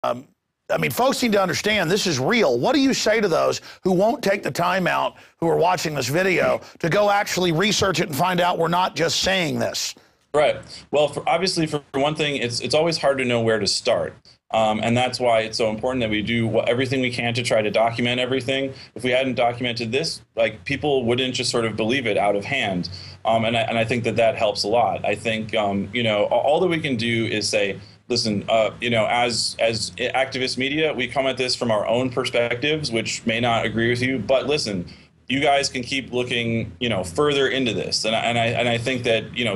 I mean, folks need to understand this is real. What do you say to those who won't take the time out, who are watching this video, to go actually research it and find out we're not just saying this? Right. Well, obviously, for one thing, it's always hard to know where to start. And that's why it's so important that we do everything we can to try to document everything. If we hadn't documented this, like, people wouldn't just sort of believe it out of hand. And I think that helps a lot. I think, you know, all that we can do is say, listen, you know, as activist media, we come at this from our own perspectives, which may not agree with you. But listen, you guys can keep looking, you know, further into this, and I think that, you know,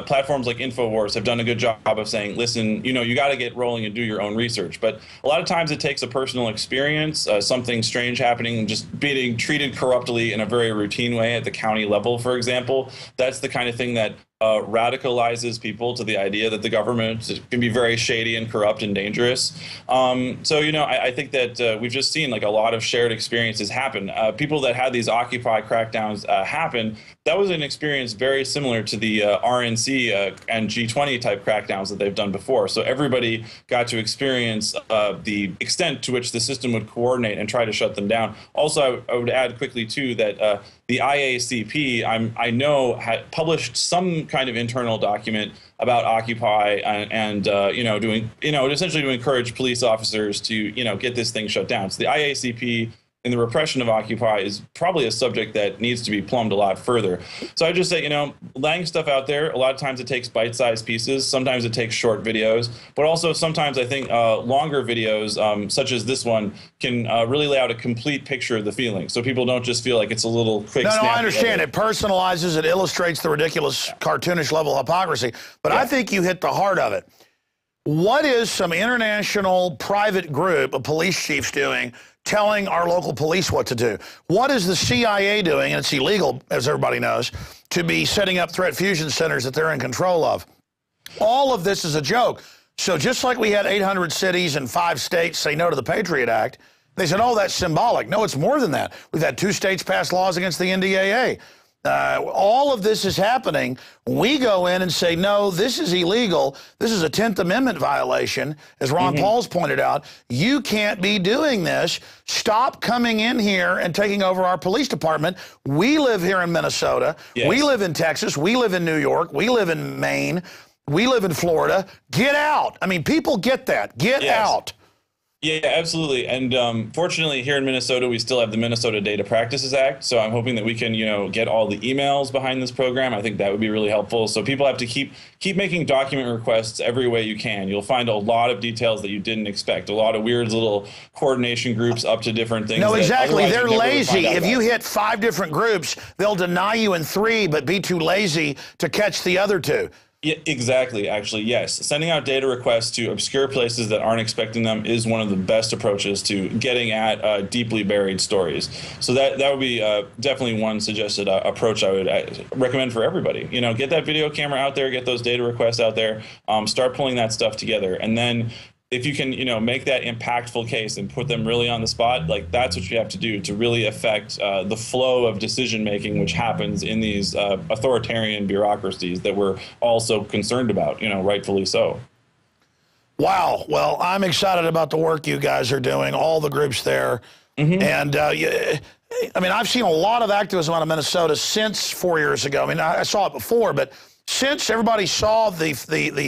platforms like INFOWARS have done a good job of saying, listen, you know, you got to get rolling and do your own research. But a lot of times it takes a personal experience, something strange happening, just being treated corruptly in a very routine way at the county level, for example. That's the kind of thing that radicalizes people to the idea that the government can be very shady and corrupt and dangerous. So, you know, I think that we've just seen like a lot of shared experiences happen. People that had these Occupy crackdowns happen, that was an experience very similar to the RNC and G20 type crackdowns that they've done before. So everybody got to experience the extent to which the system would coordinate and try to shut them down. Also, I would add quickly, too, that the IACP, I know, had published some kind of internal document about Occupy and you know, essentially to encourage police officers to, you know, get this thing shut down. So the IACP in the repression of Occupy is probably a subject that needs to be plumbed a lot further. So I just say, you know, laying stuff out there, a lot of times it takes bite-sized pieces. Sometimes it takes short videos, but also sometimes I think longer videos, such as this one, can really lay out a complete picture of the feeling. So people don't just feel like it's a little quick snap. No, I understand. It personalizes, it illustrates the ridiculous, cartoonish level of hypocrisy. But yeah, I think you hit the heart of it. What is some international private group of police chiefs doing telling our local police what to do? What is the CIA doing, and it's illegal, as everybody knows, to be setting up threat fusion centers that they're in control of? All of this is a joke. So just like we had 800 cities and 5 states say no to the Patriot Act, they said, oh, that's symbolic. No, it's more than that. We've had 2 states pass laws against the NDAA. All of this is happening. We go in and say, no, this is illegal. This is a 10th Amendment violation, as Ron Paul's pointed out. You can't be doing this. Stop coming in here and taking over our police department. We live here in Minnesota. Yes. We live in Texas. We live in New York. We live in Maine. We live in Florida. Get out. I mean, people get that. Get out. Yeah, absolutely. And fortunately, here in Minnesota, we still have the Minnesota Data Practices Act. So I'm hoping that we can, you know, get all the emails behind this program. I think that would be really helpful. So people have to keep making document requests every way you can. You'll find a lot of details that you didn't expect. A lot of weird little coordination groups up to different things. No, exactly. They're lazy. If you hit 5 different groups, they'll deny you in 3, but be too lazy to catch the other 2. Yeah, exactly, actually, yes. Sending out data requests to obscure places that aren't expecting them is one of the best approaches to getting at deeply buried stories. So that would be definitely one suggested approach I would recommend for everybody. You know, get that video camera out there, get those data requests out there, start pulling that stuff together, and then if you can, you know, make that impactful case and put them really on the spot, like, that's what you have to do to really affect the flow of decision making, which happens in these authoritarian bureaucracies that we're all so concerned about, you know, rightfully so. Wow. Well, I'm excited about the work you guys are doing, all the groups there. And I mean, I've seen a lot of activism out of Minnesota since 4 years ago. I mean, I saw it before, but since everybody saw the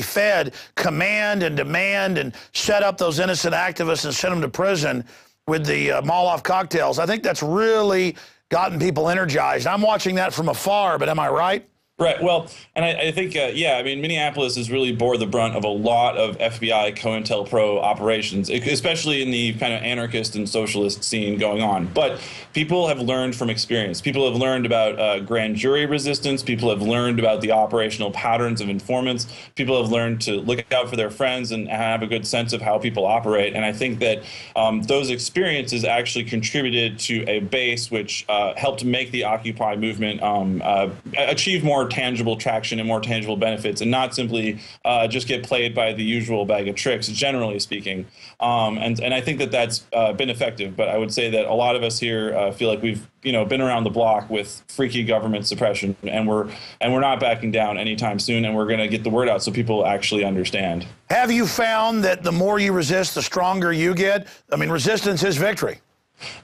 Fed command and demand and set up those innocent activists and send them to prison with the Molotov cocktails, I think that's really gotten people energized. I'm watching that from afar, but am I right? Right. Well, and I think, yeah, I mean, Minneapolis has really bore the brunt of a lot of FBI COINTELPRO operations, especially in the kind of anarchist and socialist scene going on. But people have learned from experience. People have learned about grand jury resistance. People have learned about the operational patterns of informants. People have learned to look out for their friends and have a good sense of how people operate. And I think that those experiences actually contributed to a base which helped make the Occupy movement achieve more tangible traction and more tangible benefits, and not simply just get played by the usual bag of tricks, generally speaking. And I think that that's been effective. But I would say that a lot of us here feel like we've been around the block with freaky government suppression, and we're not backing down anytime soon, and we're going to get the word out so people actually understand. Have you found that the more you resist, the stronger you get? I mean, resistance is victory.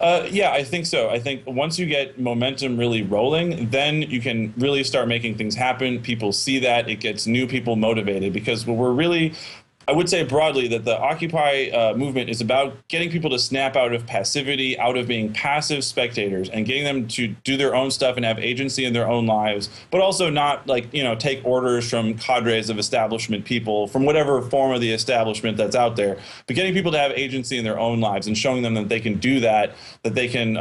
Yeah, I think so. I think once you get momentum really rolling, then you can really start making things happen. People see that. It gets new people motivated, because we're really, I would say broadly that the Occupy movement is about getting people to snap out of passivity, out of being passive spectators, and getting them to do their own stuff and have agency in their own lives, but also not take orders from cadres of establishment people from whatever form of the establishment that's out there, but getting people to have agency in their own lives and showing them that they can do that they can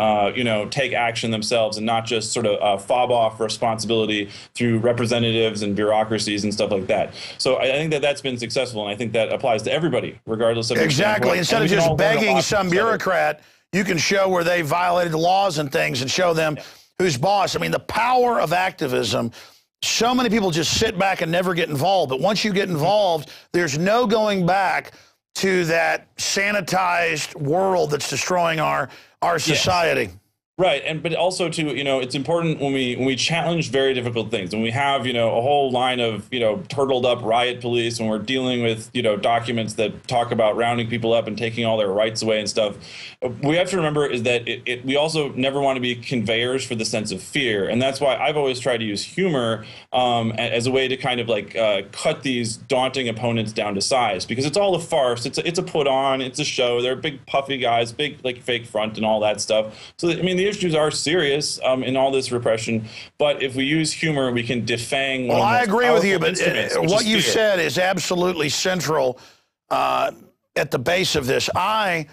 take action themselves and not just sort of fob off responsibility through representatives and bureaucracies and stuff like that. So I think that that's been successful, and I think that applies to everybody, regardless of exactly. Instead of just begging some bureaucrat, you can show where they violated the laws and things, and show them who's boss. I mean, the power of activism. So many people just sit back and never get involved, but once you get involved, there's no going back to that sanitized world that's destroying our society. Yes. Right, but also too, it's important when we challenge very difficult things, when we have, a whole line of, turtled up riot police, when we're dealing with, documents that talk about rounding people up and taking all their rights away and stuff. We have to remember is that we also never want to be conveyors for the sense of fear, and that's why I've always tried to use humor as a way to kind of cut these daunting opponents down to size, because it's all a farce. It's a put on, it's a show. They're big puffy guys, big fake front and all that stuff. So I mean, the issues are serious in all this repression, but if we use humor, we can defang. Well, I agree with you, but what you said is absolutely central at the base of this. I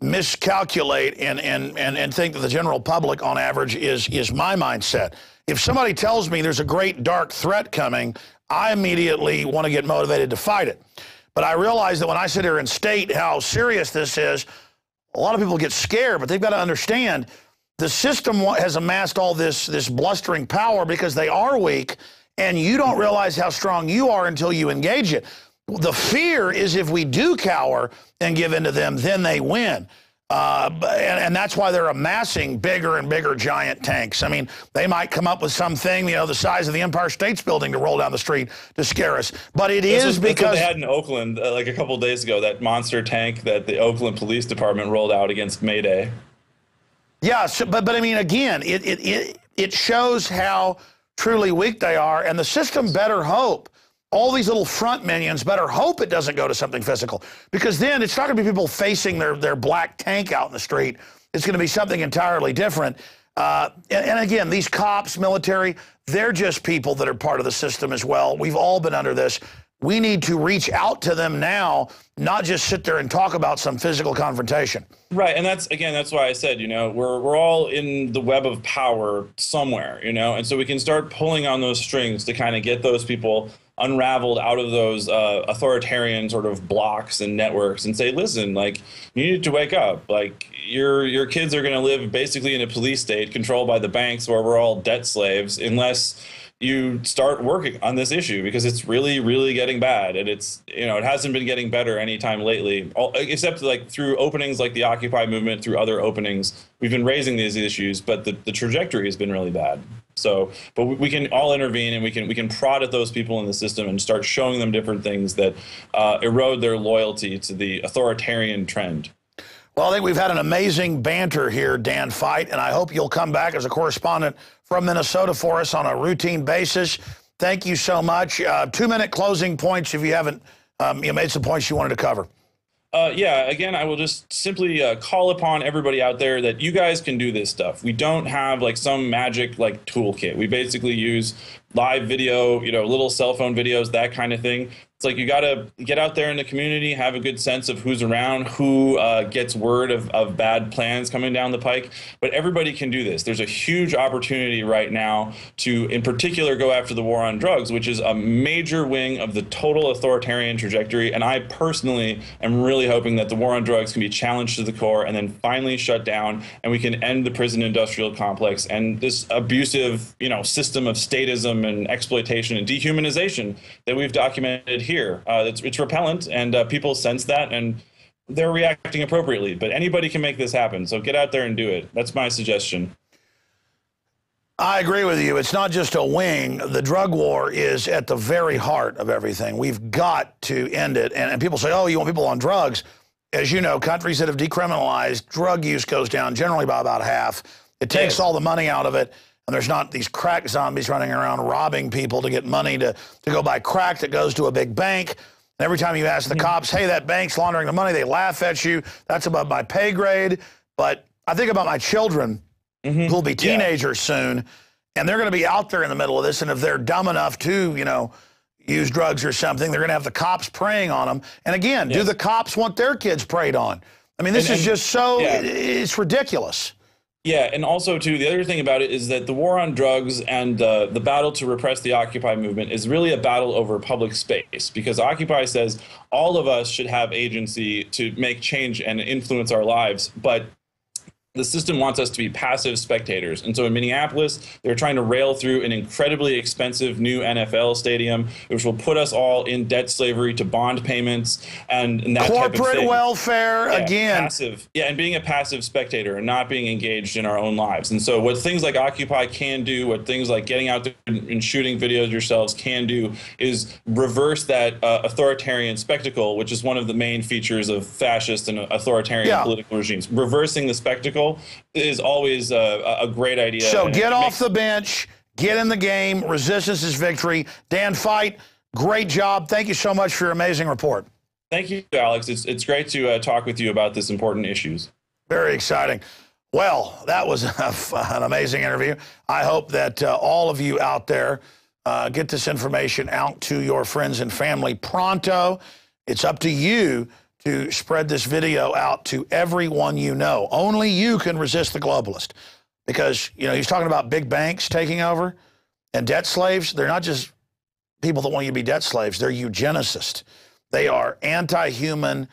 miscalculate and think that the general public, on average, is my mindset. If somebody tells me there's a great dark threat coming, I immediately want to get motivated to fight it. But I realize that when I sit here and state how serious this is, a lot of people get scared, but they've got to understand the system has amassed all this blustering power because they are weak, and you don't realize how strong you are until you engage it. The fear is if we do cower and give in to them, then they win. And that's why they're amassing bigger and bigger giant tanks. I mean, they might come up with something, the size of the Empire State Building to roll down the street to scare us. But that's because what they had in Oakland like a couple of days ago, that monster tank that the Oakland Police Department rolled out against May Day. Yeah, but I mean, again, it shows how truly weak they are, and the system better hope. All these little front minions better hope it doesn't go to something physical, because then it's not going to be people facing their black tank out in the street. It's going to be something entirely different. And again, these cops, military, they're just people that are part of the system as well. We've all been under this. We need to reach out to them now, not just sit there and talk about some physical confrontation. Right, and that's why I said, we're all in the web of power somewhere, and so we can start pulling on those strings to kind of get those people unraveled out of those authoritarian sort of blocks and networks, and say, listen, you need to wake up. Your kids are going to live basically in a police state controlled by the banks, where we're all debt slaves, unless you start working on this issue, because it's really, really getting bad, and it hasn't been getting better anytime lately, except through openings like the Occupy movement, through other openings. We've been raising these issues, but the trajectory has been really bad. So, but we can all intervene, and we can prod at those people in the system and start showing them different things that erode their loyalty to the authoritarian trend. Well, I think we've had an amazing banter here, Dan Fight, and I hope you'll come back as a correspondent from Minnesota for us on a routine basis. Thank you so much. 2-minute closing points if you haven't made some points you wanted to cover. Yeah, again, I will just simply call upon everybody out there that you guys can do this stuff. We don't have some magic toolkit. We basically use live video, little cell phone videos, that kind of thing. It's you got to get out there in the community, have a good sense of who's around, who gets word of bad plans coming down the pike. But everybody can do this. There's a huge opportunity right now to, in particular, go after the war on drugs, which is a major wing of the total authoritarian trajectory. And I personally am really hoping that the war on drugs can be challenged to the core and then finally shut down, and we can end the prison industrial complex and this abusive, system of statism and exploitation and dehumanization that we've documented here. It's repellent, and people sense that, and they're reacting appropriately. But anybody can make this happen, so get out there and do it. That's my suggestion. I agree with you. It's not just a wing. The drug war is at the very heart of everything. We've got to end it. And people say, oh, you want people on drugs. As you know, countries that have decriminalized, drug use goes down generally by about half. It takes all the money out of it, and there's not these crack zombies running around robbing people to get money to go buy crack that goes to a big bank. And every time you ask the cops, hey, that bank's laundering the money, they laugh at you. That's above my pay grade. But I think about my children who'll be teenagers soon, and they're going to be out there in the middle of this, and if they're dumb enough to, you know, use drugs or something, they're going to have the cops preying on them. And again, do the cops want their kids preyed on? I mean, this is just so, it's ridiculous. Yeah, and also, too, the other thing about it is that the war on drugs and the battle to repress the Occupy movement is really a battle over public space, because Occupy says all of us should have agency to make change and influence our lives, but the system wants us to be passive spectators. And so in Minneapolis, they're trying to rail through an incredibly expensive new NFL stadium, which will put us all in debt slavery to bond payments and that type of thing. Corporate welfare, again. Passive. Yeah, and being a passive spectator and not being engaged in our own lives. And so what things like Occupy can do, what things like getting out there and shooting videos yourselves can do, is reverse that authoritarian spectacle, which is one of the main features of fascist and authoritarian political regimes. Reversing the spectacle is always a great idea. So get off the bench, get in the game. Resistance is victory. Dan Fite, great job. Thank you so much for your amazing report. Thank you, Alex. It's great to talk with you about this important issues. Very exciting. Well, that was an amazing interview. I hope that all of you out there get this information out to your friends and family pronto. It's up to you to spread this video out to everyone you know. Only you can resist the globalist. Because, you know, he's talking about big banks taking over and debt slaves. They're not just people that want you to be debt slaves. They're eugenicists. They are anti-human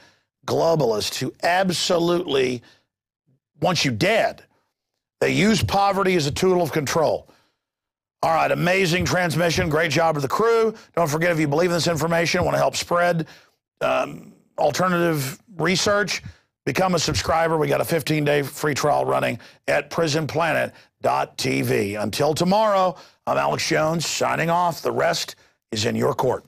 globalists who absolutely want you dead. They use poverty as a tool of control. All right, amazing transmission. Great job to the crew. Don't forget, if you believe in this information, want to help spread alternative research, become a subscriber. We got a 15-day free trial running at PrisonPlanet.tv. Until tomorrow, I'm Alex Jones signing off. The rest is in your court.